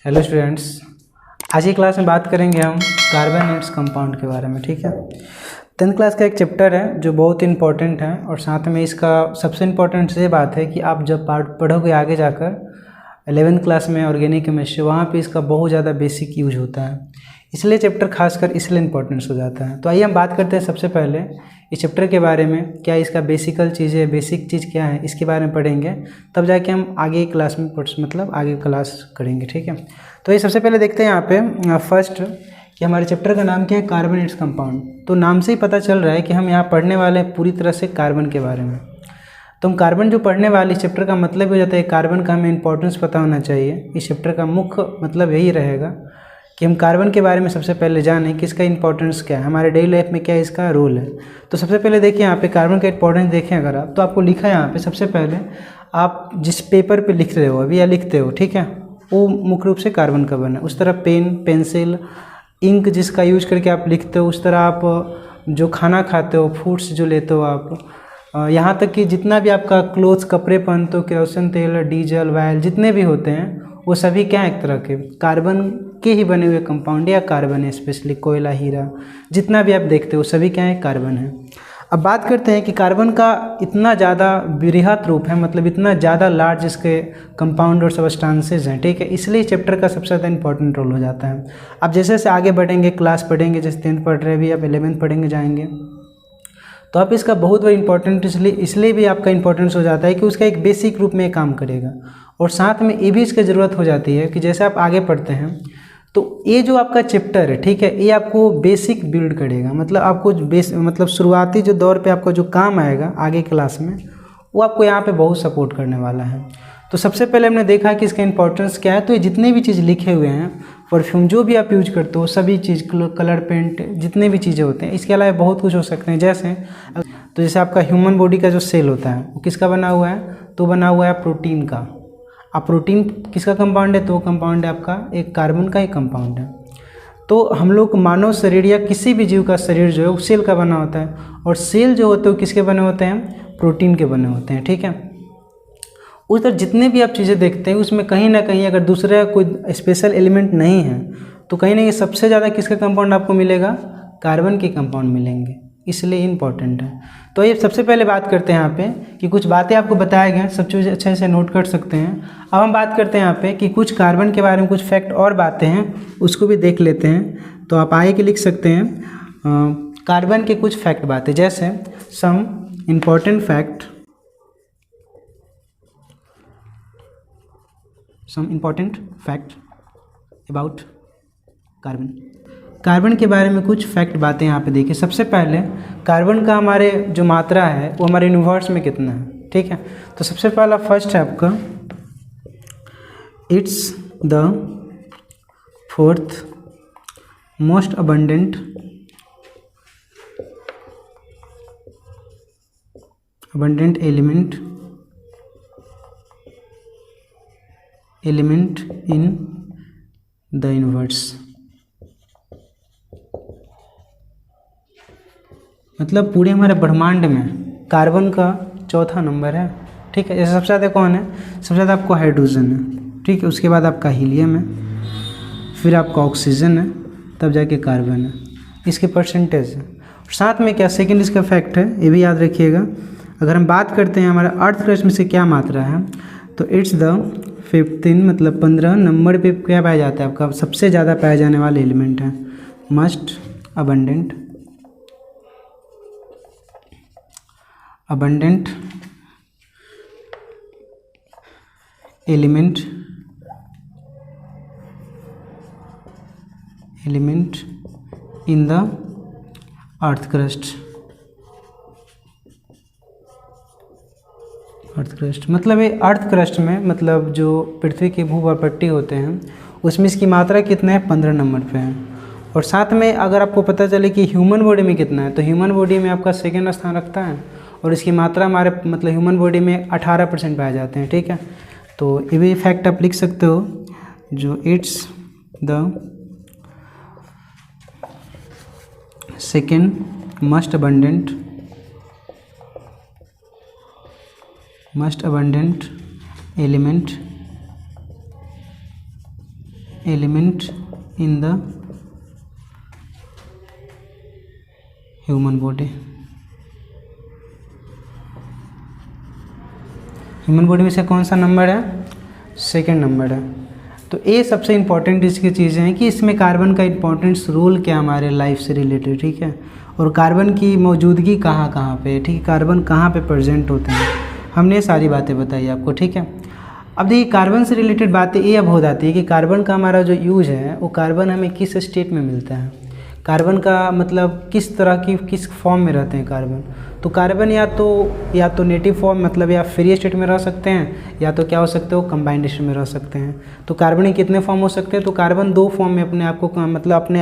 Hello students, आज की class में बात करेंगे हम कार्बन एंड कंपाउंड के बारे में। ठीक है, 10th क्लास का एक चैप्टर है जो बहुत इंपॉर्टेंट है और साथ में इसका सबसे इम्पोर्टेंट ये बात है कि आप जब पढ़ोगे आगे जाकर 11th क्लास में ऑर्गेनिक केमिस्ट्री, वहाँ पे इसका बहुत ज़्यादा बेसिक यूज होता है, इसलिए चैप्टर खासकर इसलिए इम्पोर्टेंस हो जाता है। तो आइए हम बात करते हैं सबसे पहले इस चैप्टर के बारे में, क्या इसका बेसिक चीज़ क्या है, इसके बारे में पढ़ेंगे, तब जाके हम आगे क्लास में आगे क्लास करेंगे। ठीक है, तो ये सबसे पहले देखते हैं यहाँ पे फर्स्ट कि हमारे चैप्टर का नाम क्या है, कार्बन एंड कंपाउंड। तो नाम से ही पता चल रहा है कि हम यहाँ पढ़ने वाले हैं पूरी तरह से कार्बन के बारे में। तो हम कार्बन जो पढ़ने वाले इस चैप्टर का मतलब हो जाता है, कार्बन का हमें इंपॉर्टेंस पता होना चाहिए। इस चैप्टर का मुख्य मतलब यही रहेगा कि हम कार्बन के बारे में सबसे पहले जानें कि इसका इंपॉर्टेंस क्या है, हमारे डेली लाइफ में क्या इसका रोल है। तो सबसे पहले देखिए यहाँ पे कार्बन का इंपॉर्टेंस देखें अगर आप, तो आपको लिखा है यहाँ पे सबसे पहले आप जिस पेपर पे लिख रहे हो अभी या लिखते हो, ठीक है, वो मुख्य रूप से कार्बन का बना है। उस तरह पेन, पेंसिल, इंक जिसका यूज करके आप लिखते हो, उस तरह आप जो खाना खाते हो, फूड्स जो लेते हो आप, यहाँ तक कि जितना भी आपका क्लोथ्स, कपड़े पहनते हो, केरोसिन तेल, डीजल, ऑयल जितने भी होते हैं वो सभी क्या एक तरह के कार्बन के ही बने हुए कंपाउंड या कार्बन है। स्पेशली कोयला, हीरा, जितना भी आप देखते हो सभी क्या है, कार्बन है। अब बात करते हैं कि कार्बन का इतना ज़्यादा बृहत रूप है, मतलब इतना ज़्यादा लार्ज इसके कंपाउंड और सबस्टांसेस हैं। ठीक है, इसलिए चैप्टर का सबसे ज़्यादा इंपॉर्टेंट रोल हो जाता है। अब जैसे जैसे आगे बढ़ेंगे, क्लास पढ़ेंगे, जैसे 10th पढ़ रहे हैं अभी, आप 11th पढ़ेंगे जाएंगे, तो आप इसका बहुत बड़ा इंपॉर्टेंट इसलिए भी आपका इंपॉर्टेंस हो जाता है कि उसका एक बेसिक रूप में काम करेगा। और साथ में ये भी इसकी ज़रूरत हो जाती है कि जैसे आप आगे पढ़ते हैं तो ये जो आपका चैप्टर है, ठीक है, ये आपको बेसिक बिल्ड करेगा, मतलब आपको शुरुआती जो दौर पे आपको जो काम आएगा आगे क्लास में, वो आपको यहाँ पे बहुत सपोर्ट करने वाला है। तो सबसे पहले हमने देखा कि इसका इंपॉर्टेंस क्या है। तो ये जितने भी चीज़ लिखे हुए हैं, परफ्यूम जो भी आप यूज करते हो, सभी चीज़, कलर पेंट, जितने भी चीज़ें होते हैं, इसके अलावा बहुत कुछ हो सकते हैं। जैसे आपका ह्यूमन बॉडी का जो सेल होता है वो किसका बना हुआ है, तो बना हुआ है प्रोटीन का। अब प्रोटीन किसका कंपाउंड है, तो कंपाउंड है आपका एक कार्बन का ही कंपाउंड है। तो हम लोग मानव शरीर या किसी भी जीव का शरीर जो है वो सेल का बना होता है, और सेल जो होते हैं किसके बने होते हैं, प्रोटीन के बने होते हैं। ठीक है, उस तरह जितने भी आप चीज़ें देखते हैं उसमें कहीं ना कहीं अगर दूसरा कोई स्पेशल एलिमेंट नहीं है तो कहीं ना कहीं सबसे ज़्यादा किसका कंपाउंड आपको मिलेगा, कार्बन के कंपाउंड मिलेंगे, इसलिए इम्पॉर्टेंट है। तो ये सबसे पहले बात करते हैं यहाँ पे कि कुछ बातें आपको बताया गया, सब चीज़ अच्छे से नोट कर सकते हैं। अब हम बात करते हैं यहाँ पे कि कुछ कार्बन के बारे में कुछ फैक्ट और बातें हैं, उसको भी देख लेते हैं। तो आप आगे के लिख सकते हैं कार्बन के कुछ फैक्ट बातें, जैसे some important fact about carbon. Carbon के बारे में कुछ फैक्ट बातें यहाँ पे देखिए। सबसे पहले कार्बन का हमारे जो मात्रा है वो हमारे यूनिवर्स में कितना है। ठीक है, तो सबसे पहला फर्स्ट है आपका, it's the 4th most abundant element in the universe. मतलब पूरे हमारे ब्रह्मांड में कार्बन का 4था नंबर है। ठीक है, जैसे सबसे ज़्यादा कौन है, सबसे ज़्यादा आपको हाइड्रोजन है। ठीक है, उसके बाद आपका हीलियम है, फिर आपका ऑक्सीजन है, तब जाके कार्बन है, इसके परसेंटेज है। साथ में क्या सेकंड इसका फैक्ट है, ये भी याद रखिएगा। अगर हम बात करते हैं हमारा अर्थ क्रस्ट में से क्या मात्रा है, तो इट्स द 15 मतलब 15 नंबर पे क्या पाया जाता है, आपका सबसे ज़्यादा पाया जाने वाला एलिमेंट है most abundant element in the earth crust. मतलब ये अर्थ क्रस्ट में, मतलब जो पृथ्वी की भूभाग होते हैं उसमें इसकी मात्रा कितना है, 15 नंबर पे है। और साथ में अगर आपको पता चले कि ह्यूमन बॉडी में कितना है, तो ह्यूमन बॉडी में आपका सेकेंड स्थान रखता है, और इसकी मात्रा हमारे मतलब ह्यूमन बॉडी में 18% पाए जाते हैं। ठीक है, तो ये भी फैक्ट आप लिख सकते हो, जो it's the second most abundant element element in the human body. Human body में से कौन सा नंबर है? सेकंड नंबर है। तो ये सबसे इम्पॉर्टेंट इसकी चीज़ें हैं कि इसमें कार्बन का इम्पोर्टेंस रोल क्या हमारे लाइफ से रिलेटेड, ठीक है, और कार्बन की मौजूदगी कहाँ कहाँ पे, ठीक है, कार्बन कहाँ पे प्रेजेंट होते हैं, हमने ये सारी बातें बताई आपको, ठीक है। अब देखिए कार्बन से रिलेटेड बातें ये अब हो जाती है कि कार्बन का हमारा जो यूज है वो कार्बन हमें किस स्टेट में मिलता है, कार्बन का मतलब किस तरह की किस फॉर्म में रहते हैं कार्बन। तो कार्बन या तो नेटिव फॉर्म मतलब या फ्री स्टेट में रह सकते हैं, या तो क्या हो सकते हो कंबाइंड स्टेट में रह सकते हैं। तो कार्बन के कितने फॉर्म हो सकते हैं? तो कार्बन 2 फॉर्म में अपने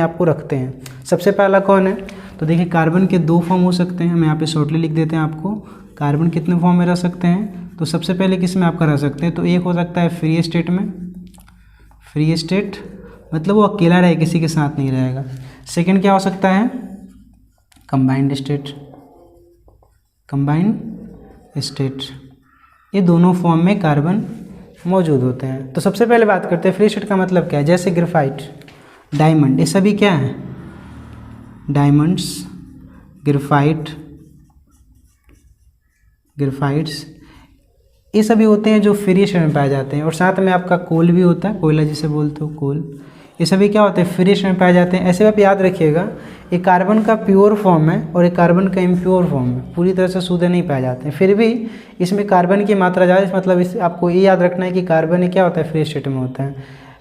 आप को रखते हैं। सबसे पहला कौन है? तो देखिए कार्बन के 2 फॉर्म हो सकते हैं, हम यहाँ पे शॉर्टली लिख देते हैं आपको। कार्बन कितने फॉर्म में रह सकते हैं? तो सबसे पहले किस में आपका रह सकते हैं? तो एक हो सकता है फ्री स्टेट में, फ्री स्टेट मतलब वो अकेला रहे, किसी के साथ नहीं रहेगा। सेकंड क्या हो सकता है? Combined state, combined state. ये दोनों फॉर्म में कार्बन मौजूद होते हैं। तो सबसे पहले बात करते हैं फ्री स्टेट का मतलब क्या है। जैसे ग्रेफाइट, डायमंड, ये सभी क्या है? डायमंड्स, ग्रेफाइट्स, ये सभी होते हैं जो फ्री स्टेट में पाए जाते हैं। और साथ में आपका कोल भी होता है, कोयला जिसे बोलते हो कोल, ये सभी क्या होते हैं? फ्री स्टेट में पाए जाते हैं। ऐसे आप याद रखिएगा, एक कार्बन का प्योर फॉर्म है और एक कार्बन का इम्प्योर फॉर्म है, पूरी तरह से शुद्ध नहीं पाए जाते हैं। फिर भी इसमें कार्बन की मात्रा ज़्यादा, मतलब इस आपको ये याद रखना है कि कार्बन क्या होता है? फ्री स्टेट में होता है।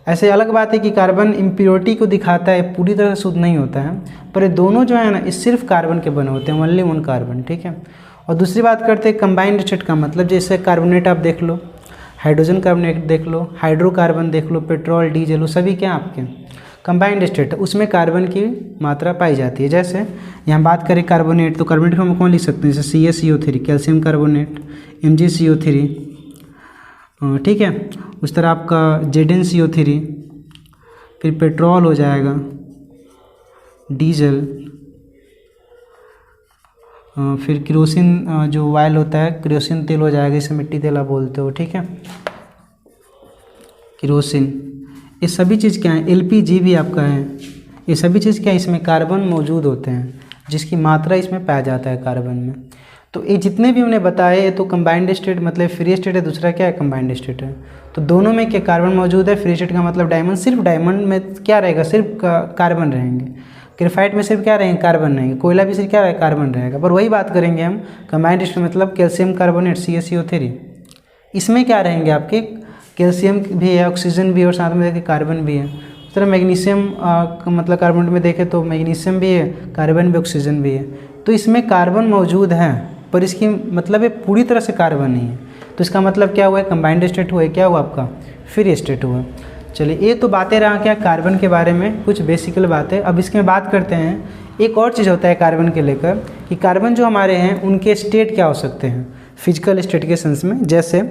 ऐसे अलग बात है कि कार्बन इम्प्योरिटी को दिखाता है, पूरी तरह से शुद्ध नहीं होता है, पर ये दोनों जो है ना, ये सिर्फ कार्बन के बने होते हैं, ओनली 1 कार्बन, ठीक है। और दूसरी बात करते हैं कंबाइंड स्टेट का मतलब, जैसे कार्बोनेट आप देख लो, हाइड्रोजन कार्बोनेट देख लो, हाइड्रोकार्बन देख लो, पेट्रोल, डीजल, वो सभी क्या आपके कंबाइंड स्टेट है, उसमें कार्बन की मात्रा पाई जाती है। जैसे यहाँ बात करें कार्बोनेट, तो कार्बोनेट को हम कौन लिख सकते हैं? जैसे CaCO3, कैल्शियम कार्बोनेट, MgCO3, ठीक है। उस तरह आपका ZnCO3, फिर पेट्रोल हो जाएगा, डीजल, फिर केरोसिन जो ऑयल होता है, केरोसिन तेल हो जाएगा, इसे मिट्टी तेल आप बोलते हो, ठीक है, केरोसिन। ये सभी चीज़ क्या है? LPG भी आपका है। ये सभी चीज़ क्या है? इसमें कार्बन मौजूद होते हैं, जिसकी मात्रा इसमें पाया जाता है कार्बन में। तो ये जितने भी हमने बताए, तो कंबाइंड स्टेट मतलब फ्री स्टेट है, दूसरा क्या है? कंबाइंड स्टेट है। तो दोनों में क्या कार्बन मौजूद है? फ्री स्टेट का मतलब डायमंड, सिर्फ डायमंड में क्या रहेगा? सिर्फ कार्बन रहेंगे। ग्रेफाइट में सिर्फ क्या रहेंगे? कार्बन रहेंगे। कोयला भी सिर्फ क्या रहेगा? कार्बन रहेगा। पर वही बात करेंगे हम कंबाइंड स्टेट मतलब कैल्शियम कार्बोनेट, CaCO3, इसमें क्या रहेंगे? आपके कैल्शियम भी है, ऑक्सीजन भी है, और साथ में देखिए कार्बन भी है। इस तरह मैग्नीशियम मतलब कार्बन में देखें तो मैग्नीशियम भी है, कार्बन भी, ऑक्सीजन भी है। तो इसमें कार्बन मौजूद है, पर इसकी मतलब ये पूरी तरह से कार्बन नहीं है। तो इसका मतलब क्या हुआ है? कंबाइंड स्टेट हुआ है। क्या हुआ आपका? फ्री स्टेट हुआ। चलिए, ये तो बातें रहा क्या कार्बन के बारे में, कुछ बेसिकल बातें। अब इसमें बात करते हैं, एक और चीज़ होता है कार्बन के लेकर कि कार्बन जो हमारे हैं उनके स्टेट क्या हो सकते हैं फिजिकल स्टेट के सेंस में। जैसे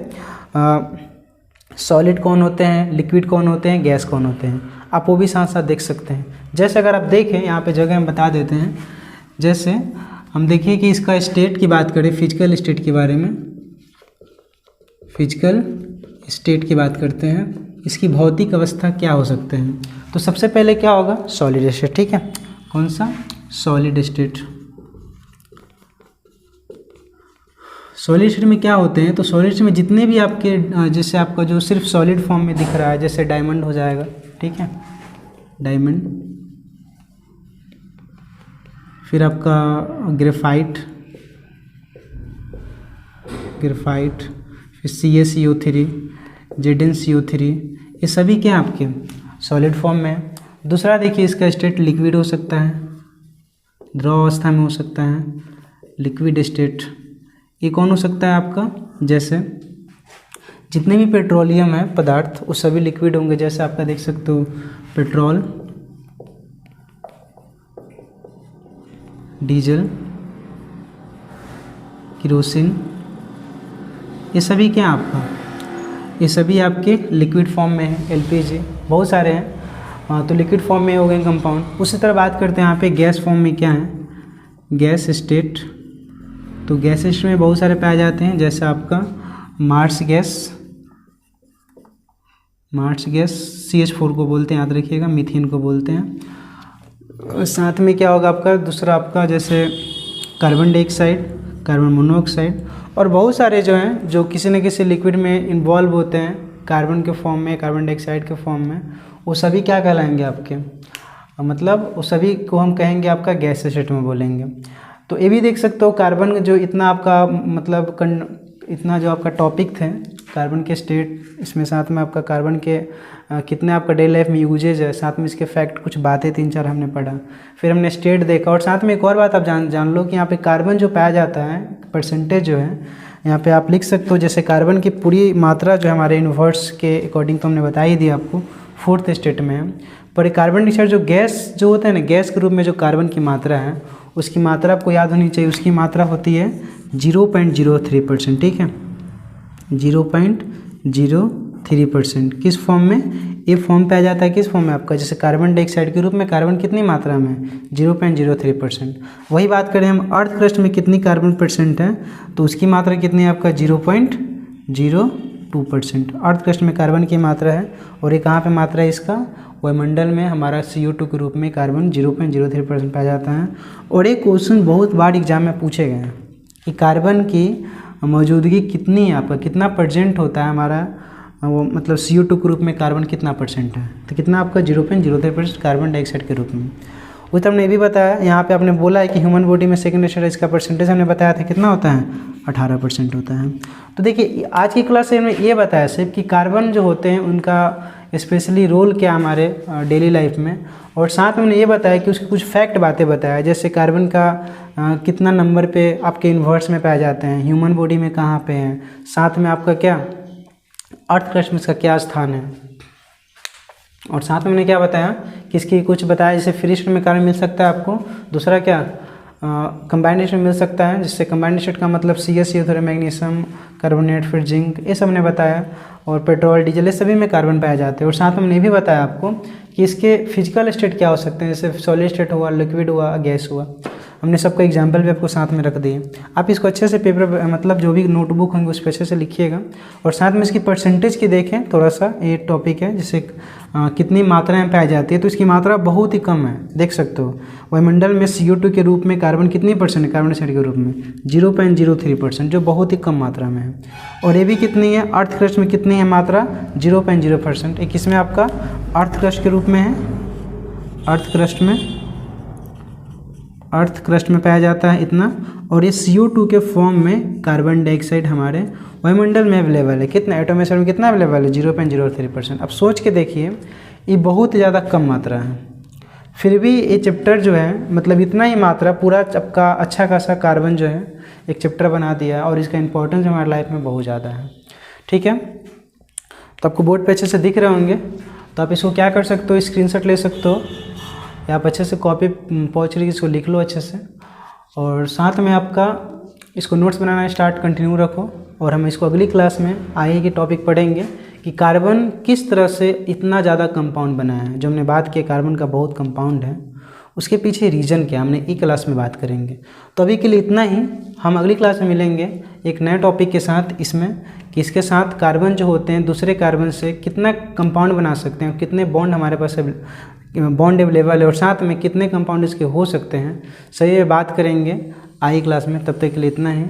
सॉलिड कौन होते हैं, लिक्विड कौन होते हैं, गैस कौन होते हैं, आप वो भी साथ साथ देख सकते हैं। जैसे अगर आप देखें, यहाँ पे जगह हम बता देते हैं। जैसे हम देखिए कि इसका स्टेट की बात करें, फिजिकल स्टेट के बारे में, फिजिकल स्टेट की बात करते हैं, इसकी भौतिक अवस्था क्या हो सकते हैं। तो सबसे पहले क्या होगा? सॉलिड स्टेट, ठीक है। कौन सा? Solid state. सॉलिड स्टेट में क्या होते हैं? तो सॉलिड स्टेट में जितने भी आपके, जैसे आपका जो सिर्फ सॉलिड फॉर्म में दिख रहा है, जैसे डायमंड हो जाएगा, ठीक है, डायमंड, फिर आपका ग्रेफाइट, फिर CaCO3, ZnCO3, ये सभी क्या आपके सॉलिड फॉर्म में है। दूसरा देखिए, इसका स्टेट लिक्विड हो सकता है, द्रव अवस्था में हो सकता है, लिक्विड स्टेट। ये कौन हो सकता है आपका? जैसे जितने भी पेट्रोलियम है पदार्थ, वो सभी लिक्विड होंगे। जैसे आपका देख सकते हो पेट्रोल, डीजल, केरोसिन, ये सभी क्या आपका, ये सभी आपके लिक्विड फॉर्म में है। LPG बहुत सारे हैं, तो लिक्विड फॉर्म में हो गए कंपाउंड। उसी तरह बात करते हैं यहाँ पे गैस फॉर्म में क्या है, गैस स्टेट। तो गैस स्टेट में बहुत सारे पाए जाते हैं, जैसे आपका मार्स गैस, मार्च गैस CH4 को बोलते हैं, याद रखिएगा, मीथेन को बोलते हैं। साथ में क्या होगा आपका दूसरा, आपका जैसे कार्बन डाइऑक्साइड, कार्बन मोनोऑक्साइड और बहुत सारे जो हैं जो किसी न किसी लिक्विड में इन्वॉल्व होते हैं कार्बन के फॉर्म में, कार्बन डाइऑक्साइड के फॉर्म में, वो सभी क्या कहलाएंगे आपके, मतलब वो सभी को हम कहेंगे आपका गैस स्टेट में बोलेंगे। तो ये भी देख सकते हो कार्बन जो इतना आपका मतलब इतना जो आपका टॉपिक थे कार्बन के स्टेट, इसमें साथ में आपका कार्बन के कितने आपका डेली लाइफ में यूजेज है, साथ में इसके फैक्ट कुछ बातें 3-4 हमने पढ़ा, फिर हमने स्टेट देखा। और साथ में एक और बात आप जान लो कि यहाँ पे कार्बन जो पाया जाता है परसेंटेज जो है यहाँ पे आप लिख सकते हो, जैसे कार्बन की पूरी मात्रा जो हमारे यूनिवर्स के अकॉर्डिंग तो हमने बता ही दिया आपको 4th स्टेट में है, पर कार्बन डाइऑक्साइड जो गैस जो होता है ना, गैस के रूप में जो कार्बन की मात्रा है उसकी मात्रा आपको याद होनी चाहिए, उसकी मात्रा होती है 0.03%, ठीक है, 0.03%। किस फॉर्म में, ये फॉर्म पे आ जाता है, किस फॉर्म में आपका, जैसे कार्बन डाइऑक्साइड के रूप में कार्बन कितनी मात्रा में, 0.03%। वही बात करें हम अर्थ क्रस्ट में कितनी कार्बन परसेंट है, तो उसकी मात्रा कितनी है आपका 0.02%। अर्थ क्रस्ट में कार्बन की मात्रा है, और ये कहाँ पे मात्रा है इसका, वायुमंडल में हमारा CO2 के रूप में कार्बन 0.03% पाया जाता है। और एक क्वेश्चन बहुत बार एग्जाम में पूछे गए हैं कि कार्बन की मौजूदगी कितनी है आपका, कितना परसेंट होता है हमारा वो, मतलब CO2 के रूप में कार्बन कितना परसेंट है, तो कितना आपका 0.03% कार्बन डाइऑक्साइड के रूप में। वो तो हमने ये भी बताया, यहाँ पे आपने बोला है कि ह्यूमन बॉडी में सेकेंड स्टेट इसका परसेंटेज हमने बताया था कितना होता है, 18% होता है। तो देखिए आज की क्लास से हमने ये बताया सिर्फ कि कार्बन जो होते हैं उनका स्पेशली रोल क्या हमारे डेली लाइफ में, और साथ में हमने ये बताया कि उसके कुछ फैक्ट बातें बताया, जैसे कार्बन का कितना नंबर पे आपके यूनिवर्स में पाए जाते हैं, ह्यूमन बॉडी में कहाँ पे हैं, साथ में आपका क्या अर्थ क्रस्ट में इसका क्या स्थान है, और साथ में हमने क्या बताया कि इसकी कुछ बताया, जैसे फ्री स्टेट में कार्बन मिल सकता है आपको, दूसरा क्या कंबाइंड स्टेट में मिल सकता है, जिससे कंबाइंड स्टेट का मतलब CaCO3 मैग्नीशियम कार्बोनेट फिर जिंक, ये सब हमने बताया, और पेट्रोल डीजल ये सभी में कार्बन पाए जाते हैं। और साथ में हमने भी बताया आपको कि इसके फिजिकल स्टेट क्या हो सकते हैं, जैसे सॉलिड स्टेट हुआ, लिक्विड हुआ, गैस हुआ, हमने सबका एग्जाम्पल भी आपको साथ में रख दिए। आप इसको अच्छे से पेपर मतलब जो भी नोटबुक होंगे उस पर अच्छे से लिखिएगा, और साथ में इसकी परसेंटेज की देखें, थोड़ा सा ये टॉपिक है जिससे कितनी मात्राएं पाई जाती है, तो इसकी मात्रा बहुत ही कम है, देख सकते हो। वायुमंडल में CO2 के रूप में कार्बन कितनी परसेंट है, कार्बन डाइऑक्साइड के रूप में 0.03%, जो बहुत ही कम मात्रा में है। और ये भी कितनी है, अर्थ क्रस्ट में कितनी है मात्रा, 0.0%। एक इसमें आपका अर्थ क्रस्ट के रूप में है, अर्थ क्रस्ट में पाया जाता है इतना, और ये CO2 के फॉर्म में कार्बन डाइऑक्साइड हमारे वायुमंडल में अवेलेबल है, कितना एटमॉस्फेयर में कितना अवेलेबल है, 0.03%। अब सोच के देखिए ये बहुत ज़्यादा कम मात्रा है, फिर भी ये चैप्टर जो है मतलब इतना ही मात्रा पूरा आपका अच्छा खासा कार्बन जो है एक चैप्टर बना दिया है, और इसका इंपॉर्टेंस हमारे लाइफ में बहुत ज़्यादा है, ठीक है। तो आपको बोर्ड पे अच्छे से दिख रहे होंगे, तो आप इसको क्या कर सकते हो, स्क्रीनशॉट ले सकते हो, या आप अच्छे से कॉपी पहुँच रही इसको लिख लो अच्छे से, और साथ में आपका इसको नोट्स बनाना स्टार्ट कंटिन्यू रखो। और हम इसको अगली क्लास में आगे के टॉपिक पढ़ेंगे कि कार्बन किस तरह से इतना ज़्यादा कंपाउंड बनाया है, जो हमने बात की कार्बन का बहुत कंपाउंड है, उसके पीछे रीज़न क्या, हमने ई क्लास में बात करेंगे। तो अभी के लिए इतना ही, हम अगली क्लास में मिलेंगे एक नए टॉपिक के साथ, इसमें कि इसके साथ कार्बन जो होते हैं दूसरे कार्बन से कितना कंपाउंड बना सकते हैं, कितने बॉन्ड हमारे पास बॉन्ड अवेलेबल है, और साथ में कितने कंपाउंड इसके हो सकते हैं, सही बात करेंगे आगे क्लास में। तब तक के लिए इतना ही।